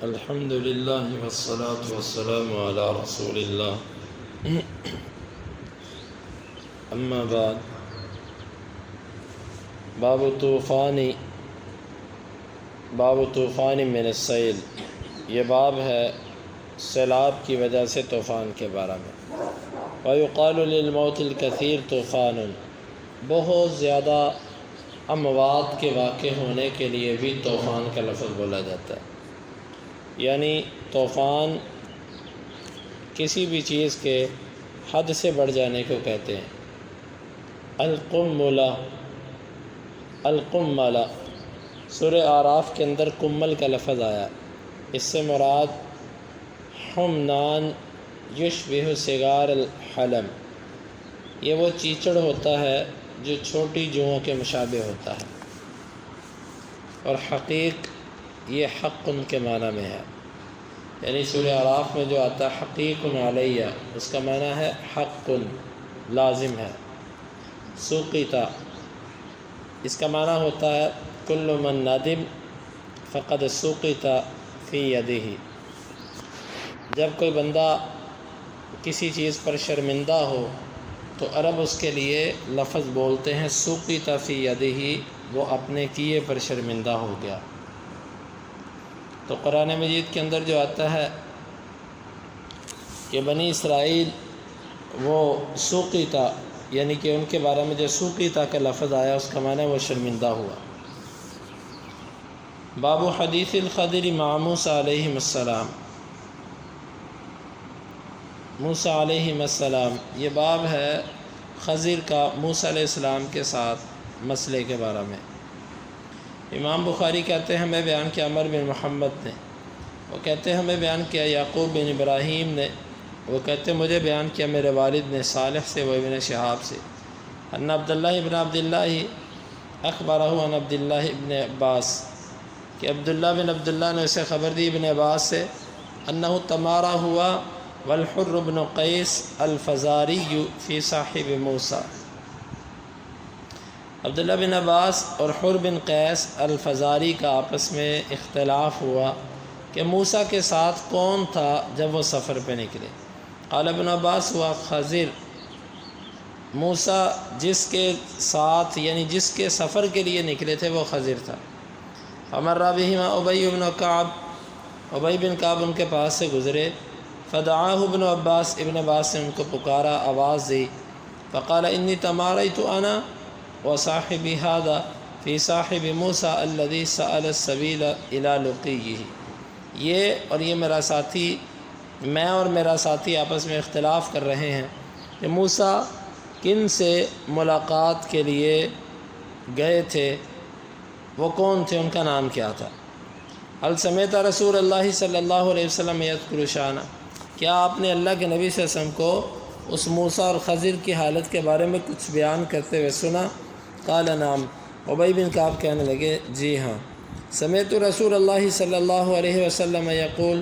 الحمد للہ والصلاة والسلام علی رسول اللہ اما بعد باب طوفان من السیل، یہ باب ہے سیلاب کی وجہ سے طوفان کے بارے میں۔ وَيُقَالُ لِلْمَوْتِ الْكَثِيرِ طوفان، بہت زیادہ اموات کے واقع ہونے کے لیے بھی طوفان کا لفظ بولا جاتا ہے، یعنی طوفان کسی بھی چیز کے حد سے بڑھ جانے کو کہتے ہیں۔ القملہ سورہ اعراف کے اندر کمل کا لفظ آیا، اس سے مراد حمنان یشبہ صغار الحلم، یہ وہ چیچڑ ہوتا ہے جو چھوٹی جوؤں کے مشابہ ہوتا ہے، اور حقیق یہ حق ان کے معنی میں ہے، یعنی سورہ اعراف میں جو آتا ہے حقیق علیہ، اس کا معنی ہے حق لازم ہے۔ سوقیتا اس کا معنی ہوتا ہے کل من ندم فقد سوقیتا فی یدہ، جب کوئی بندہ کسی چیز پر شرمندہ ہو تو عرب اس کے لیے لفظ بولتے ہیں سوقیتا فی یدہ، وہ اپنے کیے پر شرمندہ ہو گیا۔ تو قرآن مجید کے اندر جو آتا ہے کہ بنی اسرائیل وہ سوقیتا، یعنی کہ ان کے بارے میں جو سوقیتا کا لفظ آیا اس کا معنی وہ شرمندہ ہوا۔ باب حدیث الخضر مع موسیٰ علیہ السلام، موسیٰ علیہ السلام، یہ باب ہے خضر کا موسیٰ علیہ السلام کے ساتھ مسئلے کے بارے میں۔ امام بخاری کہتے ہیں ہمیں بیان کیا عمر بن محمد نے، وہ کہتے ہیں ہمیں بیان کیا یعقوب بن ابراہیم نے، وہ کہتے ہیں مجھے بیان کیا میرے والد نے صالح سے و ابن شہاب سے، ان عبداللہ ابن عبداللہ اخبرہ عن عبداللہ ابن عباس، کہ عبداللہ بن عبداللہ نے اسے خبر دی ابن عباس سے، انہ تمارا ہوا والحر بن قیس الفزاری فی صاحب موسیٰ، عبداللہ بن عباس اور حر بن قیس الفزاری کا آپس میں اختلاف ہوا کہ موسیٰ کے ساتھ کون تھا جب وہ سفر پہ نکلے۔ قال ابن عباس ہوا خضر، موسیٰ جس کے ساتھ یعنی جس کے سفر کے لیے نکلے تھے وہ خضر تھا۔ فمر بہما ابی بن کعب، ابی بن کعب ان کے پاس سے گزرے، فدعاہ ابن عباس، ابن عباس نے ان کو پکارا، آواز دی، فقال انی تماریت انا وصاحبی هذا فی صاحب موسیٰ الذی سأل السبیل الی لقیہ، یہ میرا ساتھی، میں اور میرا ساتھی آپس میں اختلاف کر رہے ہیں کہ موسیٰ کن سے ملاقات کے لیے گئے تھے، وہ کون تھے، ان کا نام کیا تھا۔ هل سمعت رسول اللہ صلی اللہ علیہ وسلم یذکر شأنہ، کیا آپ نے اللہ کے نبی صلی اللہ علیہ وسلم کو اس موسیٰ اور خضر کی حالت کے بارے میں کچھ بیان کرتے ہوئے سنا؟ قال نعم، ابی بن کعب کہنے لگے جی ہاں، سمعت رسول اللہ صلی اللہ علیہ وسلم یقول،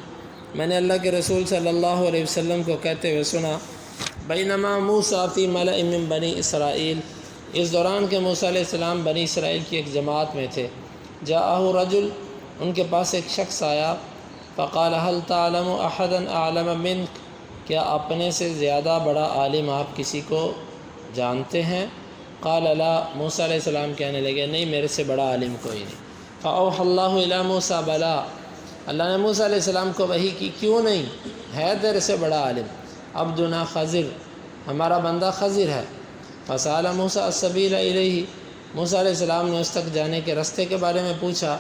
میں نے اللہ کے رسول صلی اللہ علیہ وسلم کو کہتے ہوئے سنا، بینما موسیٰ فی ملأ من بنی اسرائیل، اس دوران کہ موسیٰ علیہ السلام بنی اسرائیل کی ایک جماعت میں تھے، جاءہ رجل، ان کے پاس ایک شخص آیا، فقال هل تعلم احدا اعلم منک، کیا اپنے سے زیادہ بڑا عالم آپ کسی کو جانتے ہیں؟ قال لا، موسیٰ علیہ السلام کہنے لگے نہیں، میرے سے بڑا عالم کوئی نہیں۔ فاوحى اللہ الی موسیٰ بلا، اللہ نے موسیٰ علیہ السلام کو وحی کی، کیوں نہیں ہے تیرے سے بڑا عالم، عبدنا خضر، ہمارا بندہ خضر ہے۔ فسأل موسیٰ السبیل الیہ، موسیٰ علیہ السلام نے اس تک جانے کے راستے کے بارے میں پوچھا،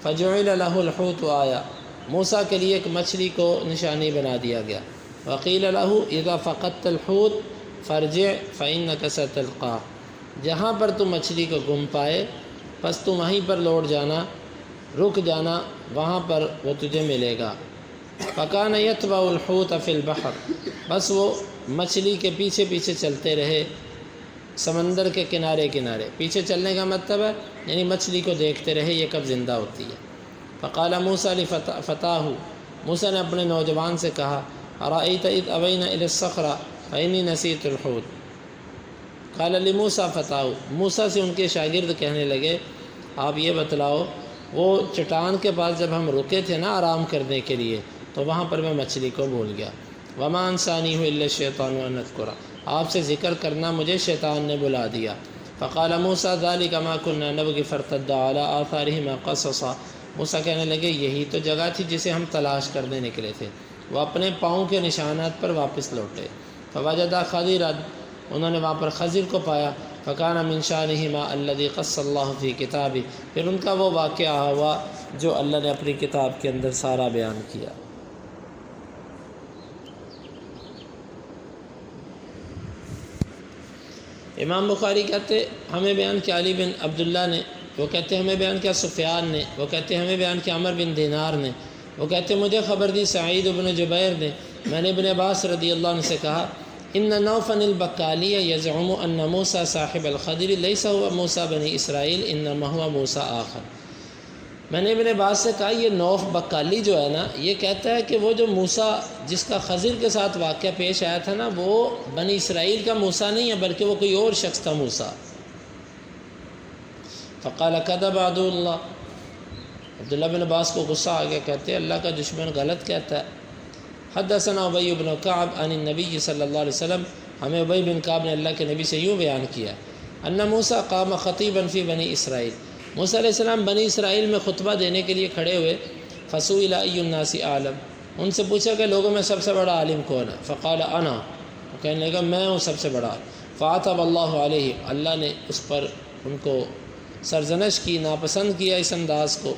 فجعل له الحوت آیا، موسیٰ کے لیے ایک مچھلی کو نشانی بنا دیا گیا، وقیل له اذا فقدت الحوت فارجع فانک ستلقاہ، جہاں پر تو مچھلی کو گم پائے بس تم وہیں پر لوٹ جانا، رک جانا، وہاں پر وہ تجھے ملے گا۔ فکان یتبع الحوت فی البحر، بس وہ مچھلی کے پیچھے پیچھے چلتے رہے سمندر کے کنارے کنارے، پیچھے چلنے کا مطلب ہے یعنی مچھلی کو دیکھتے رہے یہ کب زندہ ہوتی ہے۔ فقال موسیٰ لفتاہ، موسیٰ نے اپنے نوجوان سے کہا، ارأیت اذ اوینا الی الصخرۃ فانی نسیت الحوت، قال لموسیٰ فتاہ، موسیٰ سے ان کے شاگرد کہنے لگے آپ یہ بتلاؤ وہ چٹان کے پاس جب ہم رکے تھے نا آرام کرنے کے لیے تو وہاں پر میں مچھلی کو بھول گیا۔ وما انسانی الا الشیطان ان اذکرہ، آپ سے ذکر کرنا مجھے شیطان نے بلا دیا۔ فقال موسیٰ ذلک ما كنا نبغی فارتدا علی آثارہما قصصا، موسیٰ کہنے لگے یہی تو جگہ تھی جسے ہم تلاش کرنے نکلے تھے۔ وہ اپنے پاؤں کے نشانات پر واپس لوٹے۔ فوجدا خضرا، انہوں نے وہاں پر خضر کو پایا۔ فکان من شانہما الذی قص اللہ فی کتابہ، پھر ان کا وہ واقعہ ہوا جو اللہ نے اپنی کتاب کے اندر سارا بیان کیا۔ امام بخاری کہتے ہمیں بیان کیا علی بن عبداللہ نے، وہ کہتے ہمیں بیان کیا سفیان نے، وہ کہتے ہمیں بیان کیا عمر بن دینار نے، وہ کہتے مجھے خبر دی سعید بن جبیر نے، میں نے ابن عباس رضی اللہ عنہ سے کہا ان نوفل البکالی یزعم ان موسیٰ صاحب الخضر لیس هو موسیٰ بنی اسرائیل انما هو موسیٰ آخر۔ میں نے ابن عباس سے کہا یہ نوف بکالی جو ہے نا یہ کہتا ہے کہ وہ جو موسیٰ جس کا خضر کے ساتھ واقعہ پیش آیا تھا نا وہ بنی اسرائیل کا موسیٰ نہیں ہے بلکہ وہ کوئی اور شخص تھا موسیٰ۔ فقال کذب عدو اللہ، عبداللہ بن عباس کو غصہ آ گیا، کہتے ہیں اللہ کا دشمن غلط کہتا ہے۔ حدثنا ابی بن کعب عن النبی صلی اللہ علیہ وسلم، ہمیں ابی بن کعب نے اللہ کے نبی سے یوں بیان کیا ان موسیٰ قام خطیبا فی بنی اسرائیل، موسیٰ علیہ السلام بنی اسرائیل میں خطبہ دینے کے لیے کھڑے ہوئے۔ فسئل ای الناس اعلم، ان سے پوچھا کہ لوگوں میں سب سے بڑا عالم کون ہے؟ فقال انا، وہ کہنے لگا میں ہوں سب سے بڑا۔ فعتب اللہ علیہ، اللہ نے اس پر ان کو سرزنش کی، ناپسند کیا اس انداز کو۔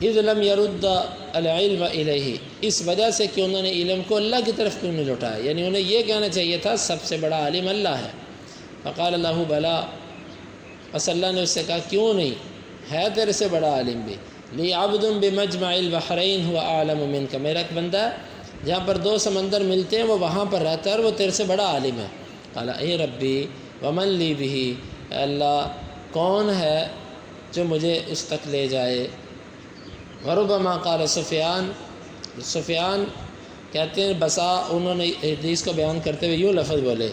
اذ لم يرد العلم الیہ، اس وجہ سے کہ انہوں نے علم کو اللہ کی طرف کیوں نہیں لوٹایا، یعنی انہیں یہ کہنا چاہیے تھا سب سے بڑا عالم اللہ ہے۔ فقال له بلا، بس اللہ نے اس سے کہا کیوں نہیں ہے تیرے سے بڑا عالم بھی۔ لی عبد بمجمع البحرین هو اعلم منک، میرا ایک بندہ ہے جہاں پر دو سمندر ملتے ہیں وہ وہاں پر رہتا ہے اور وہ تیرے سے بڑا عالم ہے۔ قال اے ربی ومن لی بہ، اللہ کون ہے جو مجھے اس تک لے جائے۔ وربما قال سفیان، سفیان کہتے ہیں بسا انہوں نے حدیث کو بیان کرتے ہوئے یوں لفظ بولے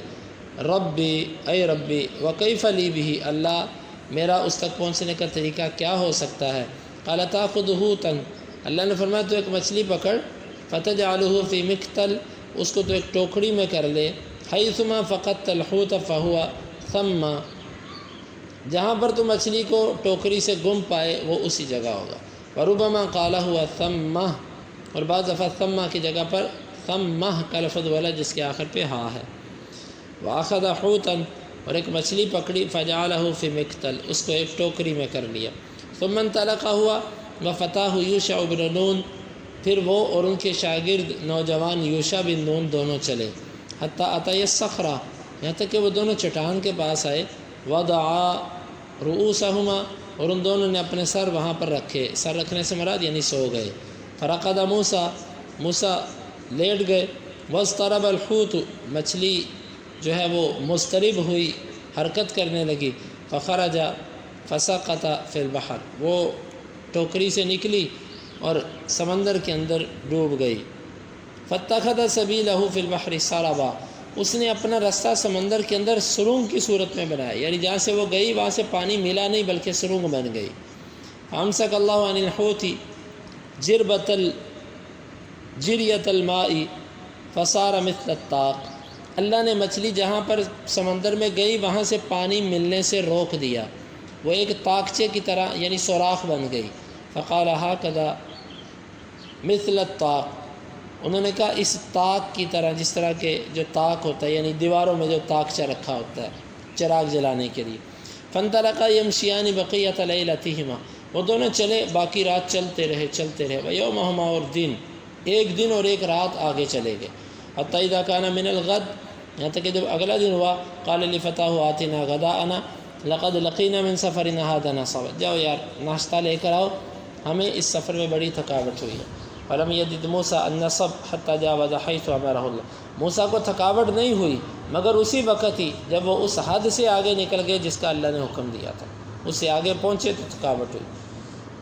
ربی اے ربی وکیف لی بہ، اللہ میرا اس تک پہنچنے کا طریقہ کیا ہو سکتا ہے۔ قال تاخذ حوتا، اللہ نے فرمایا تو ایک مچھلی پکڑ، فتجعلہ فی مکتل، اس کو تو ایک ٹوکری میں کر لے، حیثما فقدت الحوت فہو ثم، جہاں پر تو مچھلی کو ٹوکری سے گم پائے وہ اسی جگہ ہوگا۔ وربما قال ہوا ثمہ، اور بعض دفعہ ثمہ کی جگہ پر ثمہ کا لفظ بولا جس کے آخر پہ ہاں ہے۔ واخذ حوتا، اور ایک مچھلی پکڑی، فجعلہ فی مکتل، اس کو ایک ٹوکری میں کر لیا۔ ثم انطلق ہوا وفتاہ یوشع بن نون، پھر وہ اور ان کے شاگرد نوجوان یوشع بن نون دونوں چلے، حتی اتی الصخرہ، یہاں تک کہ وہ دونوں چٹان کے پاس آئے۔ وضعا رؤوسہما، اور ان دونوں نے اپنے سر وہاں پر رکھے، سر رکھنے سے مراد یعنی سو گئے۔ فرقد موسیٰ، موسیٰ لیٹ گئے۔ واضطرب الحوت، مچھلی جو ہے وہ مضطرب ہوئی، حرکت کرنے لگی۔ فخرج فسقط فی البحر، وہ ٹوکری سے نکلی اور سمندر کے اندر ڈوب گئی۔ فاتخذ سبیلہ فی البحر سربا، اس نے اپنا رستہ سمندر کے اندر سرنگ کی صورت میں بنایا، یعنی جہاں سے وہ گئی وہاں سے پانی ملا نہیں بلکہ سرنگ بن گئی۔ امسک اللہ عن الحوت جریۃ الماء فصار مثل الطاق، اللہ نے مچھلی جہاں پر سمندر میں گئی وہاں سے پانی ملنے سے روک دیا، وہ ایک طاقچے کی طرح یعنی سوراخ بن گئی۔ فقال ہکذا مثل الطاق، انہوں نے کہا اس طاق کی طرح، جس طرح کہ جو طاق ہوتا ہے یعنی دیواروں میں جو طاقچہ رکھا ہوتا ہے چراغ جلانے کے لیے۔ فانطلقا یمشیان بقیۃ لیلتہما، وہ دونوں چلے باقی رات چلتے رہے۔ ویومہما، اور دن، ایک دن اور ایک رات آگے چلے گئے۔ حتی اذا کان من الغد، یہاں تک کہ جب اگلا دن ہوا، قال لفتاہ آتنا غداءنا لقد لقینا من سفرنا ھذا نصبا، جاؤ یار ناشتہ لے کر آؤ، ہمیں اس سفر میں بڑی تھکاوٹ ہوئی ہے۔ فلم یجد موسیٰ النصب حتی جاوز حیث امرہ اللہ، موسیٰ کو تھکاوٹ نہیں ہوئی مگر اسی وقت ہی جب وہ اس حد سے آگے نکل گئے جس کا اللہ نے حکم دیا تھا، اس سے آگے پہنچے تو تھکاوٹ ہوئی۔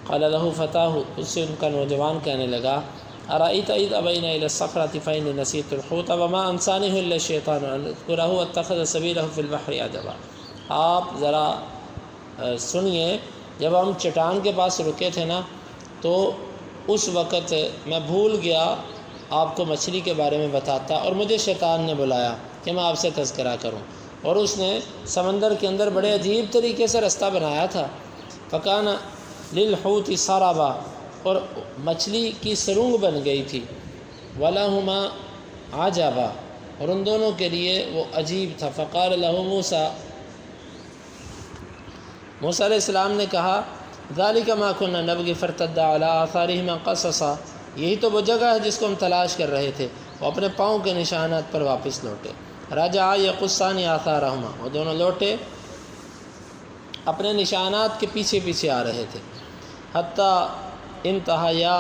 قال له فتاہ، اس سے ان کا نوجوان کہنے لگا ارأیت اذ ابینا الی الصخرۃ فانی نسیت الحوت وما انسانہ الا الشیطان ان اذکرہ واتخذ سبیلہ فی البحر عجبا، آپ ذرا سنیے جب ہم چٹان کے پاس رکے تھے نا تو اس وقت میں بھول گیا آپ کو مچھلی کے بارے میں بتاتا، اور مجھے شیطان نے بلایا کہ میں آپ سے تذکرہ کروں، اور اس نے سمندر کے اندر بڑے عجیب طریقے سے رستہ بنایا تھا۔ فکان للحوت سرابا، اور مچھلی کی سرنگ بن گئی تھی، ولہما عجبا، اور ان دونوں کے لیے وہ عجیب تھا۔ فقال لہ موسیٰ، موسیٰ علیہ السلام نے کہا ذالک ما کنا نبغی فارتدا علی آثارہما قصصا، یہی تو وہ جگہ ہے جس کو ہم تلاش کر رہے تھے، وہ اپنے پاؤں کے نشانات پر واپس لوٹے۔ رجعا یقصان آثارہما، وہ دونوں لوٹے اپنے نشانات کے پیچھے پیچھے آ رہے تھے۔ حتیٰ انتہیا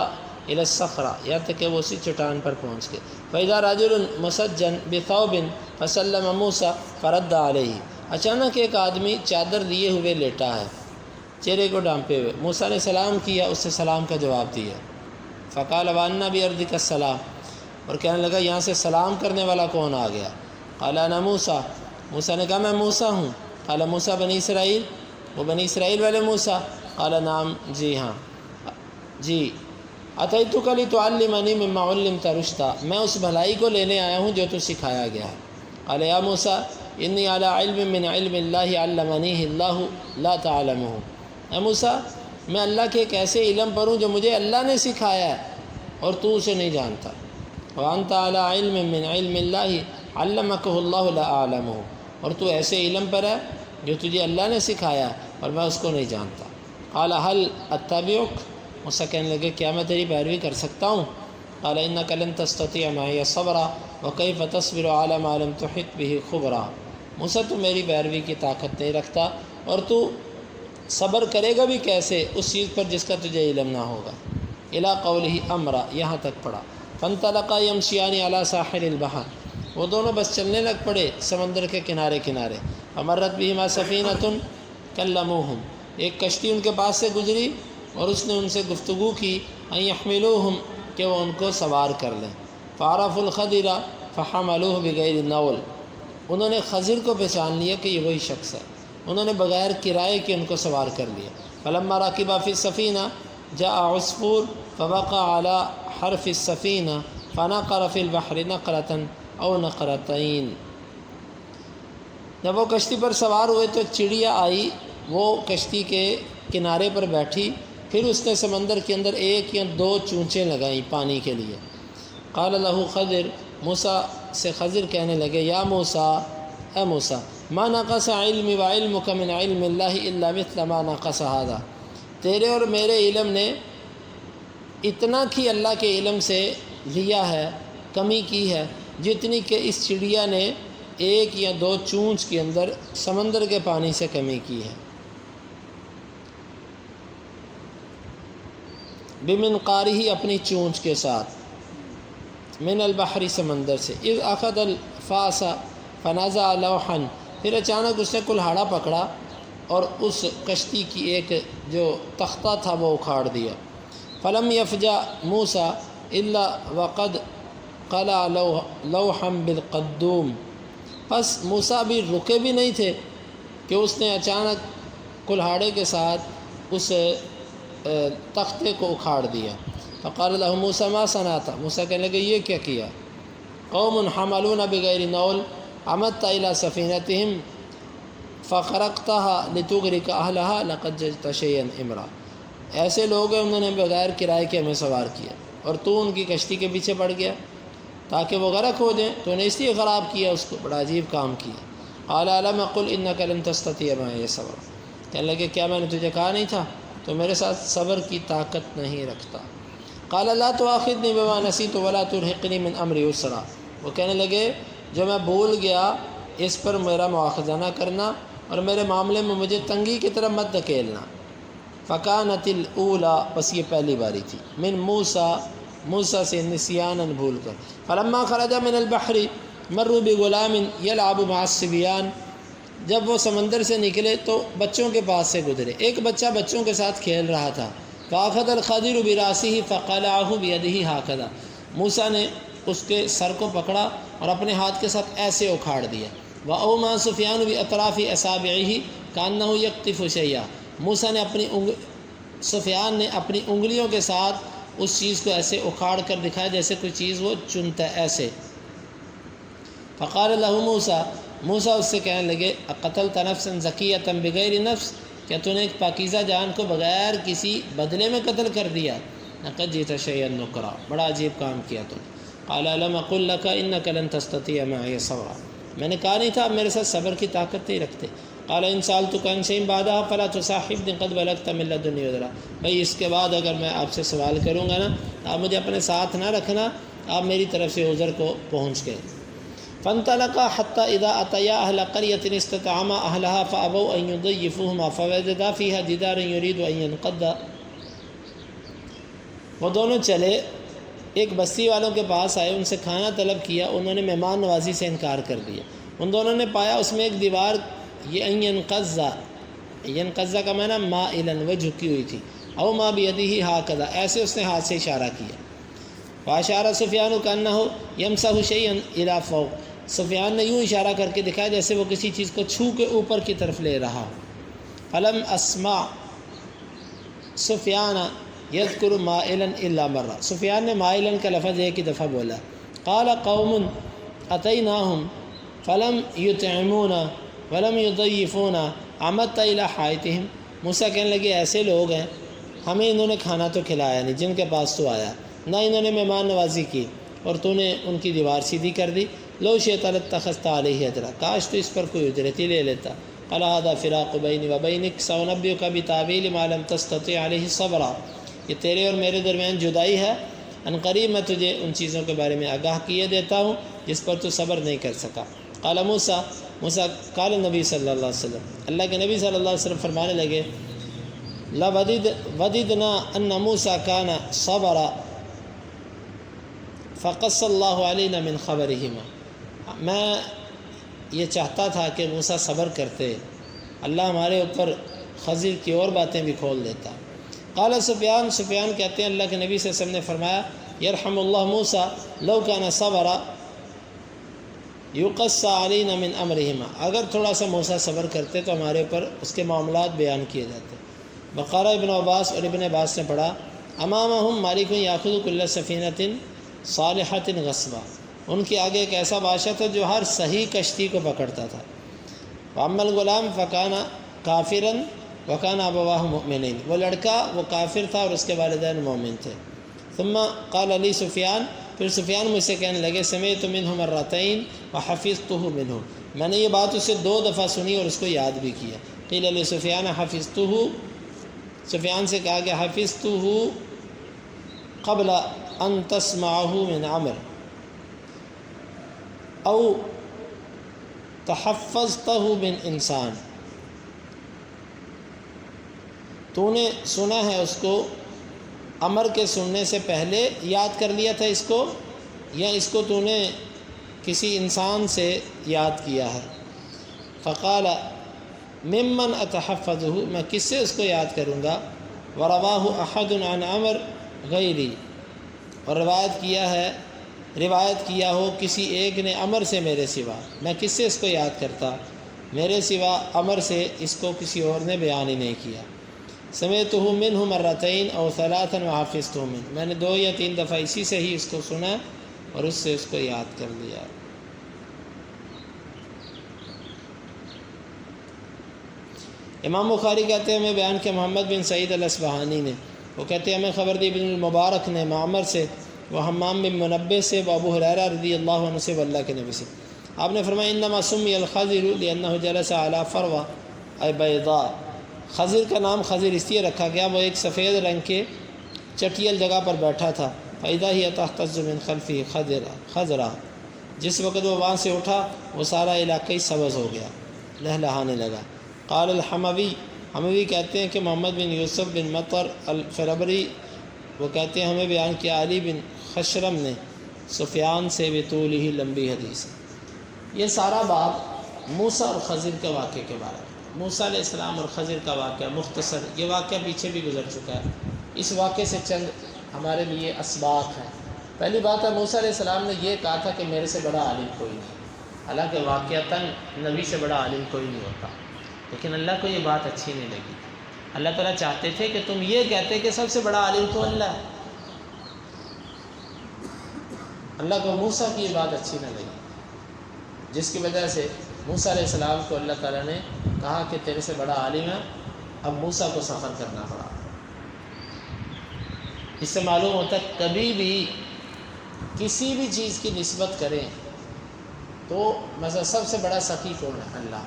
الی الصخرہ، یہاں تک کہ وہ اسی چٹان پر پہنچ گئے۔ فإذا رجل مسجن بثوب فسلم موسیٰ فرد علیہ، اچانک ایک آدمی چادر لیے ہوئے لیٹا ہے، چہرے کو ڈھانپے ہوئے، موسیٰ نے سلام کیا، اس سے سلام کا جواب دیا۔ فقال وأنا بأرضک السلام، اور کہنے لگا یہاں سے سلام کرنے والا کون آ گیا؟ قال انا موسیٰ، موسیٰ نے کہا میں موسیٰ ہوں۔ قال موسیٰ بنی اسرائیل، وہ بنی اسرائیل والے موسیٰ؟ قال نعم، جی ہاں، جی۔ اتیتک لتعلمنی مما علمت رشدا، میں اس بھلائی کو لینے آیا ہوں جو تو سکھایا گیا ہے۔ قال یا موسیٰ انی علی علم من علم اللہ علمنیہ اللہ لا تعلمہ، اے موسیٰ میں اللہ کے ایک ایسے علم پر ہوں جو مجھے اللہ نے سکھایا ہے اور تو اسے نہیں جانتا۔ وانت علی علم من علم اللہ علمکہ اللہ لا اعلمہ، اور تو ایسے علم پر ہے جو تجھے اللہ نے سکھایا ہے اور میں اس کو نہیں جانتا۔ قال هل اتبعک، موسیٰ کہنے لگے کیا میں تیری پیروی کر سکتا ہوں؟ قال انک لن تستطیع معی صبرا وکیف تصبر علی ما لم تحط به خبرا، موسیٰ تو میری پیروی کی طاقت نہیں رکھتا، اور تو صبر کرے گا بھی کیسے اس چیز پر جس کا تجھے علم نہ ہوگا۔ الی قولہ امرا، یہاں تک پڑھا۔ فانطلقا یمشیان علی ساحل البحر، وہ دونوں بس چلنے لگ پڑے سمندر کے کنارے کنارے۔ فمرت بہما سفینۃ کلموہم، ایک کشتی ان کے پاس سے گزری اور اس نے ان سے گفتگو کی، ان یحملوہم، کہ وہ ان کو سوار کر لیں۔ فعرفوا الخضر فحملوہ بغیر نول، انہوں نے خضر کو پہچان لیا کہ یہ وہی شخص ہے، انہوں نے بغیر کرائے کے ان کو سوار کر لیا۔ فلما رکبا فی السفینہ جاء عصفور فوقع علی حرف السفینہ فنقر فی البحر نقرۃ او نقرتین، جب وہ کشتی پر سوار ہوئے تو ایک چڑیا آئی، وہ کشتی کے کنارے پر بیٹھی، پھر اس نے سمندر کے اندر ایک یا دو چونچیں لگائیں پانی کے لیے۔ قال لہ خضر، موسیٰ سے خضر کہنے لگے یا موسیٰ، اے موسیٰ ما نقص علمی و علمک من علم اللہ الا مثل ما نقص ھذا، تیرے اور میرے علم نے اتنا کی اللہ کے علم سے لیا ہے، کمی کی ہے، جتنی کہ اس چڑیا نے ایک یا دو چونچ کے اندر سمندر کے پانی سے کمی کی ہے۔ بمنقارہ، اپنی چونچ کے ساتھ، من البحر، سمندر سے، اذ اخذ الفاس فنزع لوحا، پھر اچانک اس نے کلہاڑا پکڑا اور اس کشتی کی ایک جو تختہ تھا وہ اکھاڑ دیا۔ فلم یفجع موسیٰ الا وقد قلع لوحا بالقدوم، پس موسیٰ بھی رکے بھی نہیں تھے کہ اس نے اچانک کلہاڑے کے ساتھ اس تختے کو اکھاڑ دیا۔ فقال لہ موسیٰ ما صنعت، موسیٰ کہنے لگے یہ کیا کیا؟ قوم حملون بغیر نول عمدت الی سفینتہم فخرقتها لتغرق اہلہا لقد جئت شیئا امرا، ایسے لوگ ہیں انہوں نے بغیر کرائے کے ہمیں سوار کیا اور تو ان کی کشتی کے پیچھے پڑ گیا تاکہ وہ غرق ہو جائیں، تو نے اس لیے خراب کیا اس کو، بڑا عجیب کام کیا۔ قال الم اقل انک لن تستطیع معی صبرا، کہنے لگے کیا میں نے تجھے کہا نہیں تھا تو میرے ساتھ صبر کی طاقت نہیں رکھتا۔ قال لا تؤاخذنی بما نسیت ولا ترهقنی من امری عسرا، وہ کہنے لگے جو میں بھول گیا اس پر میرا مواخذہ نہ کرنا اور میرے معاملے میں مجھے تنگی کی طرف مت دھکیلنا۔ فکانت الاولی، بس یہ پہلی باری تھی، من موسیٰ سے نسیانا، بھول کر۔ فلما خرج من البحر مروا بغلام یلعب مع الصبیان، جب وہ سمندر سے نکلے تو بچوں کے پاس سے گزرے، ایک بچہ بچوں کے ساتھ کھیل رہا تھا۔ فاخذ الخضر براسہ فقلعہ بیدہ ہکذا، موسیٰ نے اس کے سر کو پکڑا اور اپنے ہاتھ کے ساتھ ایسے اکھاڑ دیا۔ وأومى سفیان بأطراف اصابعہ کأنہ یقطف شیئا، موسیٰ نے سفیان نے اپنی انگلیوں کے ساتھ اس چیز کو ایسے اکھاڑ کر دکھایا جیسے کوئی چیز وہ چنتا ہے ایسے۔ فقال له موسیٰ اس سے کہنے لگے اقتلت نفسا زکیۃ بغیر نفس، کیا تو نے ایک پاکیزہ جان کو بغیر کسی بدلے میں قتل کر دیا؟ لقد جئت شیئا نکرا، بڑا عجیب کام کیا تم۔ قال الم اقل لك انك لن تستطيع معي صبرا، میں نے کہا نہیں تھا آپ میرے ساتھ صبر کی طاقت نہیں رکھتے۔ قال ان سألتك عن شيء بعدها فلا تصاحبني قد بلغت من لدني عذرا، بھائی اس کے بعد اگر میں آپ سے سوال کروں گا نا آپ مجھے اپنے ساتھ نہ رکھنا، آپ میری طرف سے عذر کو پہنچ گئے۔ فانطلقا حتى اذا اتيا اهل قرية استطعما اهلها فابوا ان يضيفوهما فوجدا فيها جدارا يريد ان ينقض، وہ دونوں چلے ایک بستی والوں کے پاس آئے، ان سے کھانا طلب کیا، انہوں نے مہمان نوازی سے انکار کر دیا۔ ان دونوں نے پایا اس میں ایک دیوار ینقض کا معنی مائلا، وہ جھکی ہوئی تھی، او ما بیدہ ہاکذا، ایسے اس نے ہاتھ سے اشارہ کیا۔ واشار سفیان کانہ یمسح شیئا الی فوق، سفیان نے یوں اشارہ کر کے دکھایا جیسے وہ کسی چیز کو چھو کے اوپر کی طرف لے رہا۔ فلم اسمع سفیان یذکر مائلا الا مرہ، سفیان نے مائلا کا لفظ ایک ہی دفعہ بولا۔ قال قوم اتیناہم فلم یطعمونا ولم یضیفونا عمدت الی حائطہم، موسیٰ کہنے لگے ایسے لوگ ہیں ہمیں انہوں نے کھانا تو کھلایا نہیں جن کے پاس تو آیا، نہ انہوں نے مہمان نوازی کی اور تو نے ان کی دیوار سیدھی کر دی۔ لو شئت لاتخذت علیہ اجرا، کاش تو اس پر کوئی اجرت ہی لے لیتا۔ قال ھذا فراق بینی و بینک سأنبئک بتأویل ما لم تستطع علیہ صبرا، یہ تیرے اور میرے درمیان جدائی ہے، ان قریب میں تجھے ان چیزوں کے بارے میں آگاہ کیے دیتا ہوں جس پر تو صبر نہیں کر سکا۔ قال موسیٰ قال نبی صلی اللہ علیہ وسلم، اللہ کے نبی صلی اللہ علیہ وسلم فرمانے لگے وَدِدْنَا أَنَّ مُوسَى كَانَ صَبَرًا فَقَصَّ اللَّهُ عَلَيْنَا مِنْ خَبَرِهِمَا، میں یہ چاہتا تھا کہ موسیٰ صبر کرتے، اللہ ہمارے اوپر خضر کی اور باتیں بھی کھول دیتا۔ قال سفیان کہتے ہیں اللہ کے نبی صلی اللہ علیہ وسلم نے فرمایا یرحم اللہ موسیٰ لو کان صبرا یقص علینا من امرہما، اگر تھوڑا سا موسیٰ صبر کرتے تو ہمارے اوپر اس کے معاملات بیان کیے جاتے۔ بقارہ ابن عباس اور ابن عباس نے پڑھا امامہم مالک یاخذ کل سفینۃ صالحۃ غصبا، ان کے آگے ایک ایسا بادشاہ تھا جو ہر صحیح کشتی کو پکڑتا تھا۔ واما الغلام فکان کافرا وکان ابواہ مؤمنین، وہ لڑکا وہ کافر تھا اور اس کے والدین مومن تھے۔ ثم قال علی سفیان، پھر سفیان مجھ سے کہنے لگے سمعت منہ مرتین وحفظتہ منہ، میں نے یہ بات اسے 2 دفعہ سنی اور اس کو یاد بھی کیا۔ قیل علی سفیان حفظتہ، سفیان سے کہا کہ حفظتہ قبل ان تسمعہ من عمر او تحفظتہ من انسان، تو نے سنا ہے اس کو عمر کے سننے سے پہلے یاد کر لیا تھا اس کو، یا اس کو تو نے کسی انسان سے یاد کیا ہے؟ فقال ممن اتحفظہ، میں کس سے اس کو یاد کروں گا؟ ورواہ احد عن عمر غیری، اور روایت کیا ہو کسی ایک نے عمر سے میرے سوا، میں کس سے اس کو یاد کرتا؟ میرے سوا عمر سے اس کو کسی اور نے بیان ہی نہیں کیا۔ سمعتہ منہ مرتین او ثلاثا وحفظتہ منہ، میں نے 2 یا 3 دفعہ اسی سے ہی اس کو سنا اور اس سے اس کو یاد کر لیا۔ امام بخاری کہتے ہیں ہمیں بیان کیا محمد بن سعید الاصبہانی نے، وہ کہتے ہیں ہمیں خبر دی ابن المبارک نے معمر سے، وہ حمام بن منبہ سے، وہ ابو ہریرہ رضی اللہ عنہ سے، وہ اللہ کے نبی سے۔ آپ نے فرمایا انما سمی الخضر لانہ جلس علی فروہ ای بیضاء، خضر کا نام خضر اس لیے رکھا گیا وہ ایک سفید رنگ کے چٹیل جگہ پر بیٹھا تھا۔ فاذا ہی تہتز من خلفہ خضرا، جس وقت وہ وہاں سے اٹھا وہ سارا علاقہ ہی سبز ہو گیا، لہلہانے لگا۔ قال حموی کہتے ہیں کہ محمد بن یوسف بن مطر الفربری وہ کہتے ہیں ہمیں بیان کیا علی بن خشرم نے سفیان سے بطولہ لمبی حدیث۔ یہ سارا باب موسیٰ اور خضر کے واقعے کے بارے میں، موسیٰ علیہ السلام اور خضر کا واقعہ مختصر، یہ واقعہ پیچھے بھی گزر چکا ہے، اس واقعے سے چند ہمارے لیے اسباق ہیں۔ پہلی بات ہے موسیٰ علیہ السلام نے یہ کہا تھا کہ میرے سے بڑا عالم کوئی نہیں، حالانکہ واقعتاً نبی سے بڑا عالم کوئی نہیں ہوتا، لیکن اللہ کو یہ بات اچھی نہیں لگی۔ اللہ تعالیٰ چاہتے تھے کہ تم یہ کہتے کہ سب سے بڑا عالم تو اللہ ہے۔ اللہ کو موسیٰ کی یہ بات اچھی نہ لگی، جس کی وجہ سے موسیٰ علیہ السلام کو اللہ تعالیٰ نے کہا کہ تیرے سے بڑا عالم ہے، اب موسیٰ کو سفر کرنا پڑا۔ اس سے معلوم ہوتا ہے کبھی بھی کسی بھی چیز کی نسبت کریں تو مثلا سب سے بڑا سخی کون ہے؟ اللہ۔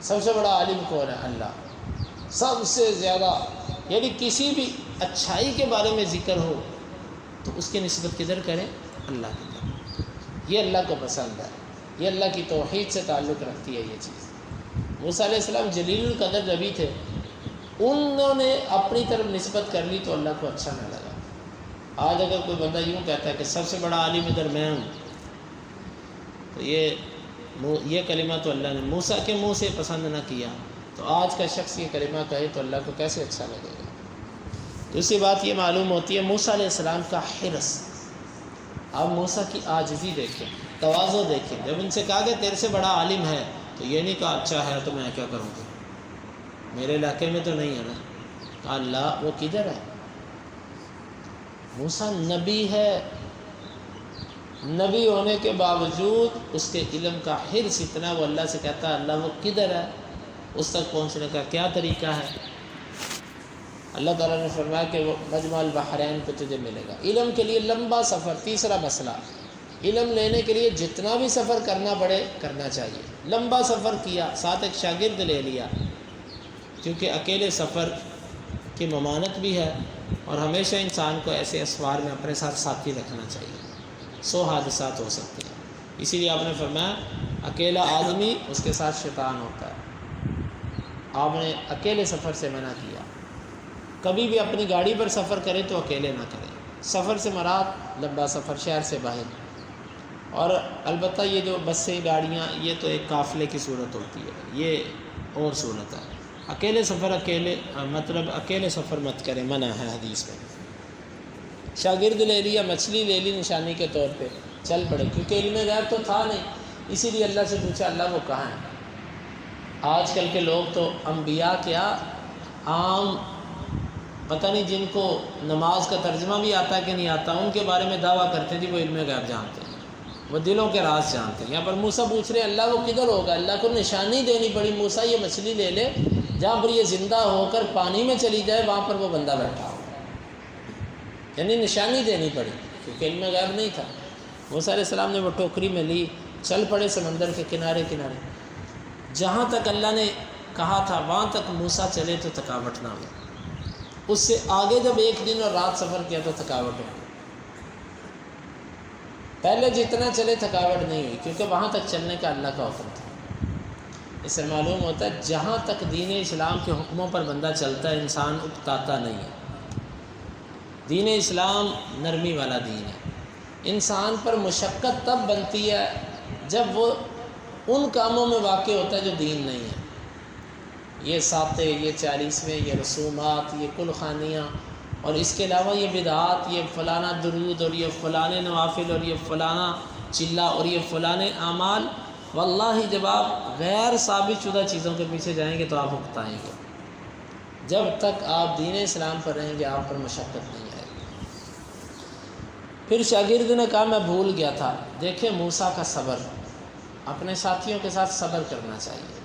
سب سے بڑا عالم کون ہے؟ اللہ۔ سب سے زیادہ یعنی کسی بھی اچھائی کے بارے میں ذکر ہو تو اس کی نسبت کدھر کریں؟ اللہ کی طرف۔ یہ اللہ کو پسند ہے، یہ اللہ کی توحید سے تعلق رکھتی ہے یہ چیز۔ موسیٰ علیہ السلام جلیل القدر نبی تھے، انہوں نے اپنی طرف نسبت کر لی تو اللہ کو اچھا نہ لگا۔ آج اگر کوئی بندہ یوں کہتا ہے کہ سب سے بڑا عالم ادھر میں ہوں، تو یہ کلمہ تو اللہ نے موسیٰ کے منہ سے پسند نہ کیا، تو آج کا شخص یہ کلمہ کہے تو اللہ کو کیسے اچھا لگے گا؟ دوسری بات یہ معلوم ہوتی ہے موسیٰ علیہ السلام کا حرص۔ آپ موسیٰ کی عاجزی دیکھیں، تواضع دیکھیں۔ جب ان سے کہا کہ تیرے سے بڑا عالم ہے تو یہ نہیں کہا اچھا ہے تو میں کیا کروں گا، میرے علاقے میں تو نہیں ہے نا۔ کہا اللہ وہ کدھر ہے؟ موسیٰ نبی ہے، نبی ہونے کے باوجود اس کے علم کا حرص اتنا، وہ اللہ سے کہتا ہے اللہ وہ کدھر ہے؟ اس تک پہنچنے کا کیا طریقہ ہے؟ اللہ تعالیٰ نے فرمایا کہ وہ مجمع البحرین پہ تجھے ملے گا۔ علم کے لیے لمبا سفر، تیسرا مسئلہ، علم لینے کے لیے جتنا بھی سفر کرنا پڑے کرنا چاہیے۔ لمبا سفر کیا، ساتھ ایک شاگرد لے لیا، کیونکہ اکیلے سفر کی ممانت بھی ہے، اور ہمیشہ انسان کو ایسے اسفار میں اپنے ساتھ ساتھی رکھنا چاہیے، 100 حادثات ہو سکتے ہیں۔ اسی لیے آپ نے فرمایا اکیلا آدمی اس کے ساتھ شیطان ہوتا ہے۔ آپ نے اکیلے سفر سے منع کیا، کبھی بھی اپنی گاڑی پر سفر کرے تو اکیلے نہ کریں۔ سفر سے مراد لمبا سفر شہر سے باہر، اور البتہ یہ جو بسیں گاڑیاں یہ تو ایک قافلے کی صورت ہوتی ہے، یہ اور صورت ہے۔ اکیلے سفر اکیلے سفر مت کریں، منع ہے حدیث میں۔ شاگرد لے لیا، مچھلی لے لی نشانی کے طور پہ، چل پڑے، کیونکہ علم غیب تو تھا نہیں، اسی لیے اللہ سے پوچھا اللہ وہ کہاں ہے۔ آج کل کے لوگ تو انبیاء کیا عام پتہ نہیں جن کو نماز کا ترجمہ بھی آتا ہے کہ نہیں آتا، ان کے بارے میں دعویٰ کرتے ہیں وہ علم غیب جانتے ہیں، وہ دلوں کے راز جانتے ہیں۔ یہاں پر موسیٰ پوچھ رہے ہیں اللہ وہ کدھر ہوگا؟ اللہ کو نشانی دینی پڑی، موسیٰ یہ مچھلی لے لے، جہاں پر یہ زندہ ہو کر پانی میں چلی جائے وہاں پر وہ بندہ بیٹھا ہو، یعنی نشانی دینی پڑی، کیونکہ علم غیب نہیں تھا۔ موسیٰ علیہ السلام نے وہ ٹوکری میں لی، چل پڑے سمندر کے کنارے کنارے، جہاں تک اللہ نے کہا تھا وہاں تک موسیٰ چلے تو تھکاوٹ نہ ہوئی، اس سے آگے جب ایک دن اور رات سفر کیا تو تھکاوٹ ہوئی۔ پہلے جتنا چلے تھکاوٹ نہیں ہوئی، کیونکہ وہاں تک چلنے کا اللہ کا حکم تھا۔ اس سے معلوم ہوتا ہے جہاں تک دین اسلام کے حکموں پر بندہ چلتا ہے انسان اکتاتا نہیں ہے۔ دین اسلام نرمی والا دین ہے۔ انسان پر مشقت تب بنتی ہے جب وہ ان کاموں میں واقع ہوتا ہے جو دین نہیں ہے، یہ ساتے، یہ 40ویں، یہ رسومات، یہ کل خانیاں، اور اس کے علاوہ یہ بدعات، یہ فلانا درود اور یہ فلانے نوافل اور یہ فلانا چلا اور یہ فلانے اعمال، واللہ جب آپ غیر ثابت شدہ چیزوں کے پیچھے جائیں گے تو آپ اکتائیں گے۔ جب تک آپ دین اسلام پر رہیں گے آپ پر مشقت نہیں آئے گی۔ پھر شاگرد نے کہا میں بھول گیا تھا۔ دیکھیں موسیٰ کا صبر، اپنے ساتھیوں کے ساتھ صبر کرنا چاہیے۔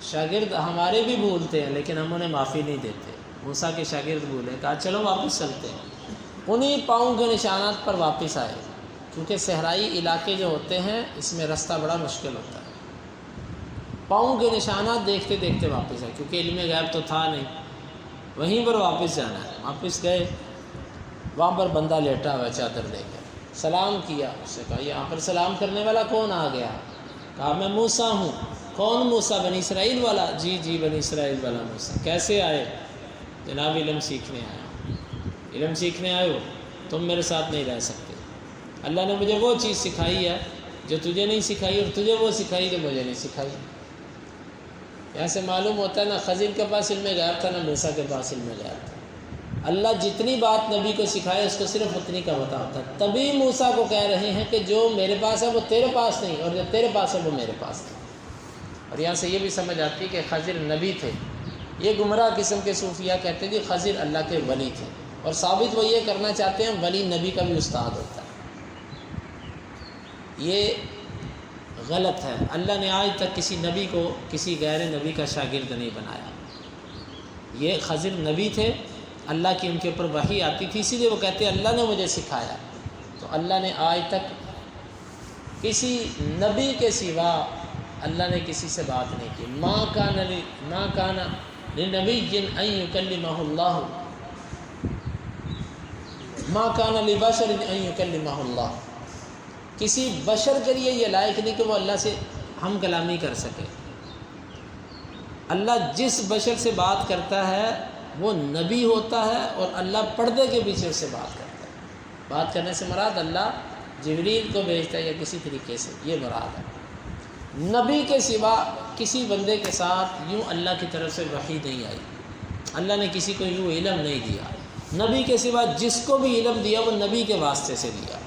شاگرد ہمارے بھی بھولتے ہیں لیکن ہم انہیں معافی نہیں دیتے۔ موسیٰ کے شاگرد بھولے، کہا چلو واپس چلتے ہیں، انہی پاؤں کے نشانات پر واپس آئے، کیونکہ صحرائی علاقے جو ہوتے ہیں اس میں رستہ بڑا مشکل ہوتا ہے۔ پاؤں کے نشانات دیکھتے دیکھتے واپس آئے، کیونکہ علم غیب تو تھا نہیں، وہیں پر واپس جانا ہے۔ واپس گئے، وہاں پر بندہ لیٹا ہوا چادر لے کر، سلام کیا، اس سے کہا یہاں پر سلام کرنے والا کون آ گیا؟ کہا میں موسیٰ ہوں۔ کون موسیٰ؟ بنی اسرائیل والا؟ جی جی بنی اسرائیل والا موسیٰ۔ کیسے آئے؟ جناب علم سیکھنے آیا۔ علم سیکھنے آئے ہو، تم میرے ساتھ نہیں رہ سکتے، اللہ نے مجھے وہ چیز سکھائی ہے جو تجھے نہیں سکھائی، اور تجھے وہ سکھائی جو مجھے نہیں سکھائی۔ یہاں سے معلوم ہوتا ہے نہ خضر کے پاس علم غیب تھا نہ موسیٰ کے پاس علم غیب تھا۔ اللہ جتنی بات نبی کو سکھائے اس کو صرف اتنی کا پتہ ہوتا ہے۔ تبھی موسیٰ کو کہہ رہے ہیں کہ جو میرے پاس ہے وہ تیرے پاس نہیں، اور جو تیرے پاس ہے وہ میرے پاس نہیں۔ اور یہاں سے یہ بھی سمجھ آتی ہے کہ خضر نبی تھے، یہ گمراہ قسم کے صوفیہ کہتے ہیں کہ خضر اللہ کے ولی تھے، اور ثابت وہ یہ کرنا چاہتے ہیں ولی نبی کا بھی استاد ہوتا ہے۔ یہ غلط ہے۔ اللہ نے آج تک کسی نبی کو کسی غیر نبی کا شاگرد نہیں بنایا۔ یہ خضر نبی تھے، اللہ کی ان کے اوپر وحی آتی تھی، اسی لیے وہ کہتے ہیں اللہ نے مجھے سکھایا۔ تو اللہ نے آج تک کسی نبی کے سوا اللہ نے کسی سے بات نہیں کی۔ ما کان لنبی ان یکلمہ اللہ، ما کان لبشر ان یکلمہ اللہ، کسی بشر کے لیے یہ لائق نہیں کہ وہ اللہ سے ہم کلامی کر سکے۔ اللہ جس بشر سے بات کرتا ہے وہ نبی ہوتا ہے، اور اللہ پردے کے پیچھے اس سے بات کرتا ہے۔ بات کرنے سے مراد اللہ جبریل کو بھیجتا ہے یا کسی طریقے سے، یہ مراد ہے۔ نبی کے سوا کسی بندے کے ساتھ یوں اللہ کی طرف سے وحی نہیں آئی، اللہ نے کسی کو یوں علم نہیں دیا۔ نبی کے سوا جس کو بھی علم دیا وہ نبی کے واسطے سے دیا۔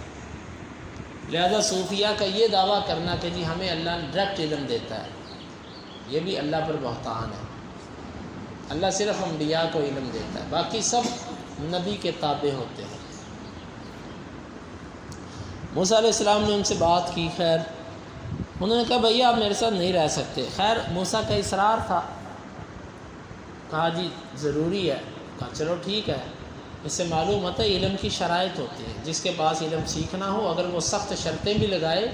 لہذا صوفیہ کا یہ دعویٰ کرنا کہ جی ہمیں اللہ ڈائریکٹ علم دیتا ہے، یہ بھی اللہ پر بہتان ہے۔ اللہ صرف انبیاء کو علم دیتا ہے، باقی سب نبی کے تابع ہوتے ہیں۔ موسیٰ علیہ السلام نے ان سے بات کی، خیر انہوں نے کہا بھیا آپ میرے ساتھ نہیں رہ سکتے۔ خیر موسیٰ کا اصرار تھا، کہا جی ضروری ہے، کہا چلو ٹھیک ہے۔ اس سے معلوم ہوتا ہے علم کی شرائط ہوتی ہے، جس کے پاس علم سیکھنا ہو اگر وہ سخت شرطیں بھی لگائے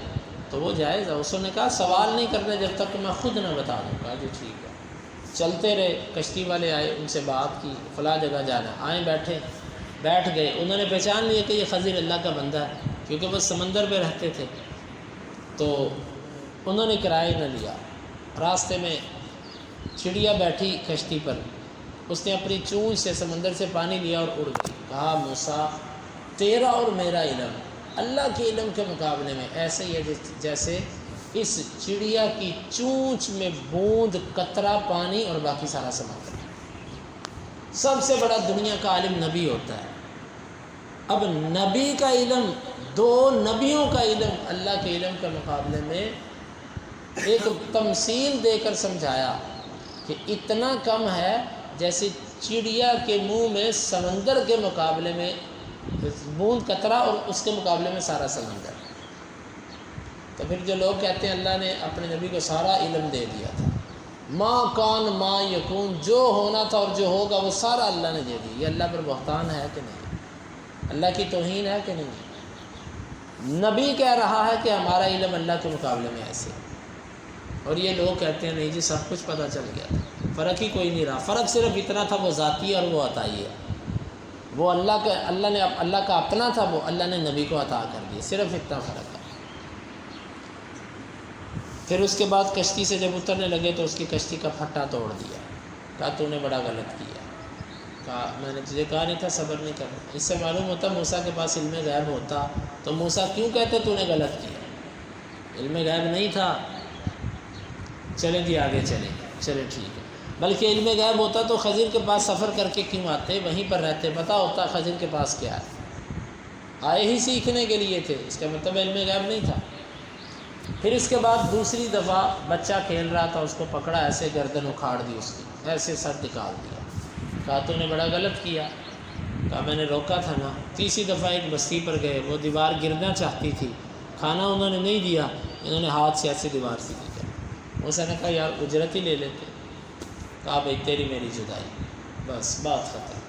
تو وہ جائز ہے۔ اس نے کہا سوال نہیں کرنا جب تک کہ میں خود نہ بتا دوں۔ کہا جی ٹھیک ہے۔ چلتے رہے، کشتی والے آئے، ان سے بات کی، فلاں جگہ جانا ہے، آئیں بیٹھ گئے۔ انہوں نے پہچان لیا کہ یہ خضر اللہ کا بندہ ہے، کیونکہ وہ سمندر پہ رہتے تھے، تو انہوں نے کرایہ نہ لیا۔ راستے میں چڑیا بیٹھی کشتی پر، اس نے اپنی چونچ سے سمندر سے پانی لیا اور اڑ گئی۔ کہا موسیٰ تیرا اور میرا علم اللہ کے علم کے مقابلے میں ایسے ہی ہے جیسے اس چڑیا کی چونچ میں بوند قطرہ پانی اور باقی سارا سمندر۔ سب سے بڑا دنیا کا عالم نبی ہوتا ہے۔ اب نبی کا علم، دو نبیوں کا علم اللہ کے علم کے مقابلے میں ایک تمثیل دے کر سمجھایا کہ اتنا کم ہے جیسے چڑیا کے منہ میں سمندر کے مقابلے میں بوند قطرہ اور اس کے مقابلے میں سارا سمندر۔ تو پھر جو لوگ کہتے ہیں اللہ نے اپنے نبی کو سارا علم دے دیا تھا، ما کان ما یکون، جو ہونا تھا اور جو ہوگا وہ سارا اللہ نے دے دیا، یہ اللہ پر بہتان ہے کہ نہیں؟ اللہ کی توہین ہے کہ نہیں؟ نبی کہہ رہا ہے کہ ہمارا علم اللہ کے مقابلے میں ایسے، اور یہ لوگ کہتے ہیں نہیں جی سب کچھ پتہ چل گیا تھا، فرق ہی کوئی نہیں رہا۔ فرق صرف اتنا تھا وہ ذاتی اور وہ عطائی ہے، وہ اللہ کا اپنا تھا، وہ اللہ نے نبی کو عطا کر دیا، صرف اتنا فرق ہے۔ پھر اس کے بعد کشتی سے جب اترنے لگے تو اس کی کشتی کا پھٹا توڑ دیا۔ کہا تو نے بڑا غلط کیا۔ کہا میں نے تجھے کہا نہیں تھا صبر نہیں کرنا۔ اس سے معلوم ہوتا موسیٰ کے پاس علم غیب ہوتا تو موسیٰ کیوں کہتے تو نے غلط کیا؟ علم غیب نہیں تھا، چلیں جی آگے چلیں ٹھیک ہے۔ بلکہ علم غیب ہوتا تو خضر کے پاس سفر کر کے کیوں آتے، وہیں پر رہتے، پتہ ہوتا خضر کے پاس کیا ہے۔ آئے ہی سیکھنے کے لیے تھے، اس کا مطلب علم غیب نہیں تھا۔ پھر اس کے بعد دوسری دفعہ بچہ کھیل رہا تھا، اس کو پکڑا، ایسے گردن اکھاڑ دی اس کی، ایسے سر نکال دیا۔ کہا تو نے بڑا غلط کیا۔ کہا میں نے روکا تھا نا۔ تیسری دفعہ ایک بستی پر گئے، وہ دیوار گرنا چاہتی تھی، کھانا انہوں نے نہیں دیا، انہوں نے ہاتھ سے ایسے دیوار سے کیا۔ موسیٰ نے کہا یار اجرت ہی لے لیتے۔ کہا بھائی تیری میری جدائی، بس بات ختم۔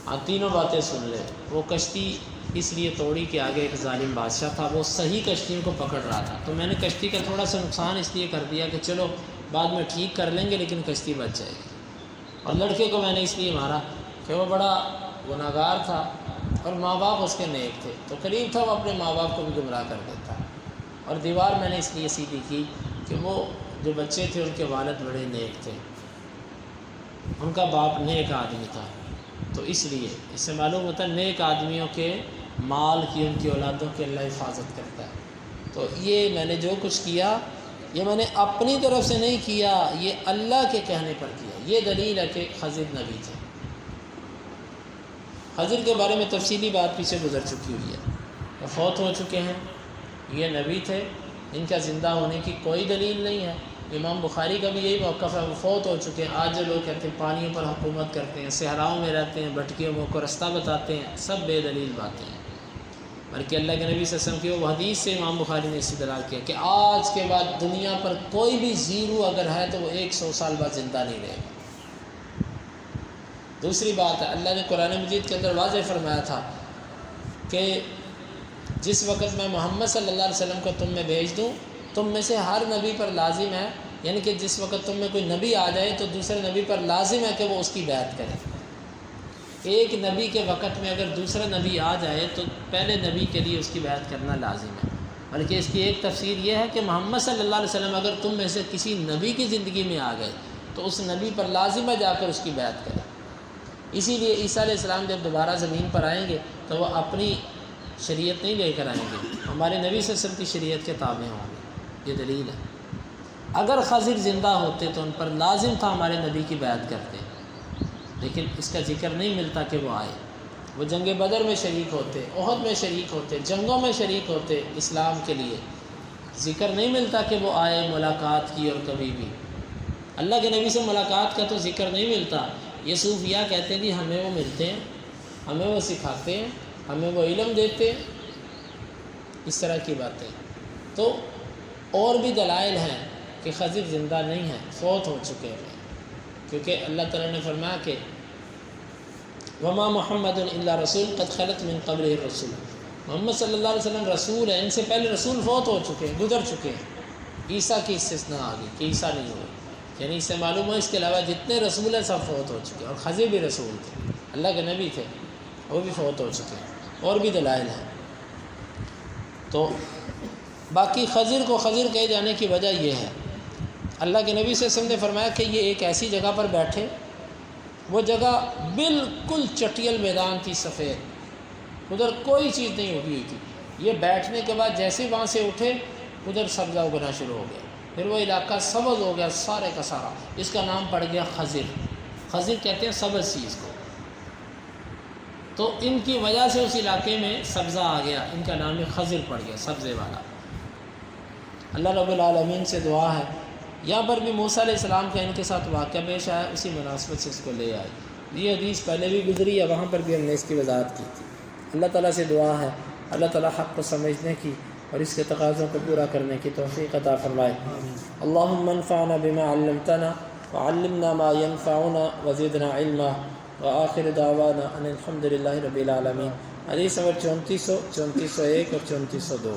ہاں تینوں باتیں سن لے۔ وہ کشتی اس لیے توڑی کہ آگے ایک ظالم بادشاہ تھا، وہ صحیح کشتیوں کو پکڑ رہا تھا، تو میں نے کشتی کا تھوڑا سا نقصان اس لیے کر دیا کہ چلو بعد میں ٹھیک کر لیں گے لیکن کشتی بچ جائے گی۔ اور لڑکے کو میں نے اس لیے مارا کہ وہ بڑا گناہگار تھا اور ماں باپ اس کے نیک تھے، تو قریب تھا وہ اپنے ماں باپ کو بھی گمراہ کر دیتا۔ اور دیوار میں نے اس لیے سیدھی کی کہ وہ جو بچے تھے ان کے والد بڑے نیک تھے، ان کا باپ نیک آدمی تھا، تو اس لیے اس سے معلوم ہوتا ہے نیک آدمیوں کے مال کی، ان کی اولادوں کی اللہ حفاظت کرتا ہے۔ تو یہ میں نے جو کچھ کیا یہ میں نے اپنی طرف سے نہیں کیا، یہ اللہ کے کہنے پر کیا۔ یہ دلیل ہے کہ خضر نبی تھے۔ خضر کے بارے میں تفصیلی بات پیچھے گزر چکی ہوئی ہے، وہ فوت ہو چکے ہیں، یہ نبی تھے، ان کا زندہ ہونے کی کوئی دلیل نہیں ہے۔ امام بخاری کا بھی یہی موقف ہے، وہ فوت ہو چکے ہیں۔ آج جو لوگ کہتے ہیں پانیوں پر حکومت کرتے ہیں، صحراؤں میں رہتے ہیں، بھٹکیوں کو رستہ بتاتے ہیں، سب بے دلیل باتیں ہیں، بلکہ اللہ کے نبی صلی اللہ علیہ وسلم کی وہ حدیث سے امام بخاری نے استدلال کیا کہ آج کے بعد دنیا پر کوئی بھی زیرو اگر ہے تو وہ 100 سال بعد زندہ نہیں رہے گا۔ دوسری بات ہے، اللہ نے قرآن مجید کے اندر واضح فرمایا تھا کہ جس وقت میں محمد صلی اللہ علیہ وسلم کو تم میں بھیج دوں، تم میں سے ہر نبی پر لازم ہے، یعنی کہ جس وقت تم میں کوئی نبی آ جائے تو دوسرے نبی پر لازم ہے کہ وہ اس کی بیعت کرے۔ ایک نبی کے وقت میں اگر دوسرا نبی آ جائے تو پہلے نبی کے لیے اس کی بیعت کرنا لازم ہے۔ بلکہ اس کی ایک تفسیر یہ ہے کہ محمد صلی اللہ علیہ وسلم اگر تم میں سے کسی نبی کی زندگی میں آ گئے تو اس نبی پر لازم ہے جا کر اس کی بیعت کرے۔ اسی لیے عیسیٰ علیہ السلام جب دوبارہ زمین پر آئیں گے تو وہ اپنی شریعت نہیں لے کر آئیں گے، ہمارے نبی صلی اللہ علیہ وسلم کی شریعت کے تابع ہوں گے۔ یہ دلیل ہے۔ اگر خضر زندہ ہوتے تو ان پر لازم تھا ہمارے نبی کی بیعت کرتے، لیکن اس کا ذکر نہیں ملتا کہ وہ آئے۔ وہ جنگ بدر میں شریک ہوتے، احد میں شریک ہوتے، جنگوں میں شریک ہوتے اسلام کے لیے، ذکر نہیں ملتا کہ وہ آئے، ملاقات کی، اور کبھی بھی اللہ کے نبی سے ملاقات کا تو ذکر نہیں ملتا۔ یہ صوفیہ کہتے ہیں کہ ہمیں وہ ملتے ہیں، ہمیں وہ سکھاتے ہیں، ہمیں وہ علم دیتے ہیں، اس طرح کی باتیں۔ تو اور بھی دلائل ہیں کہ خضر زندہ نہیں ہے، فوت ہو چکے ہیں، کیونکہ اللہ تعالیٰ نے فرمایا کہ وما محمد الا رسول قد خلت من قبلہ الرسول، محمد صلی اللہ علیہ وسلم رسول ہے، ان سے پہلے رسول فوت ہو چکے ہیں، گزر چکے ہیں۔ عیسیٰ کی استثناء آ گئی کہ عیسیٰ نہیں ہوئے، یعنی اس سے معلوم ہے اس کے علاوہ جتنے رسول ہیں سب فوت ہو چکے ہیں، اور خضر بھی رسول تھے، اللہ کے نبی تھے، وہ بھی فوت ہو چکے ہیں۔ اور بھی دلائل ہیں۔ تو باقی خضر کو خضر کہے جانے کی وجہ یہ ہے، اللہ کے نبی صلی اللہ علیہ وسلم نے فرمایا کہ یہ ایک ایسی جگہ پر بیٹھے، وہ جگہ بالکل چٹیل میدان تھی، سفید، ادھر کوئی چیز نہیں اگی ہوئی تھی۔ یہ بیٹھنے کے بعد جیسے وہاں سے اٹھے ادھر سبزہ اگنا شروع ہو گیا، پھر وہ علاقہ سبز ہو گیا سارے کا سارا، اس کا نام پڑ گیا خضر۔ خضر کہتے ہیں سبز چیز کو، تو ان کی وجہ سے اس علاقے میں سبزہ آ گیا، ان کا نام خضر پڑ گیا، سبزے والا۔ اللہ رب العالمین سے دعا ہے، یہاں پر بھی موسیٰ علیہ السلام کا ان کے ساتھ واقعہ پیش آیا، اسی مناسبت سے اس کو لے آئے۔ یہ حدیث پہلے بھی گزری ہے، وہاں پر بھی ہم نے اس کی وضاحت کی تھی۔ اللہ تعالیٰ سے دعا ہے اللہ تعالیٰ حق کو سمجھنے کی اور اس کے تقاضوں کو پورا کرنے کی توفیق عطا فرمائے۔ اللہم انفعنا بما علمتنا وعلمنا ما ينفعنا وزدنا علما وآخر دعوانا ان الحمد للہ رب العالمین۔ حدیث نمبر 3401 اور 3402۔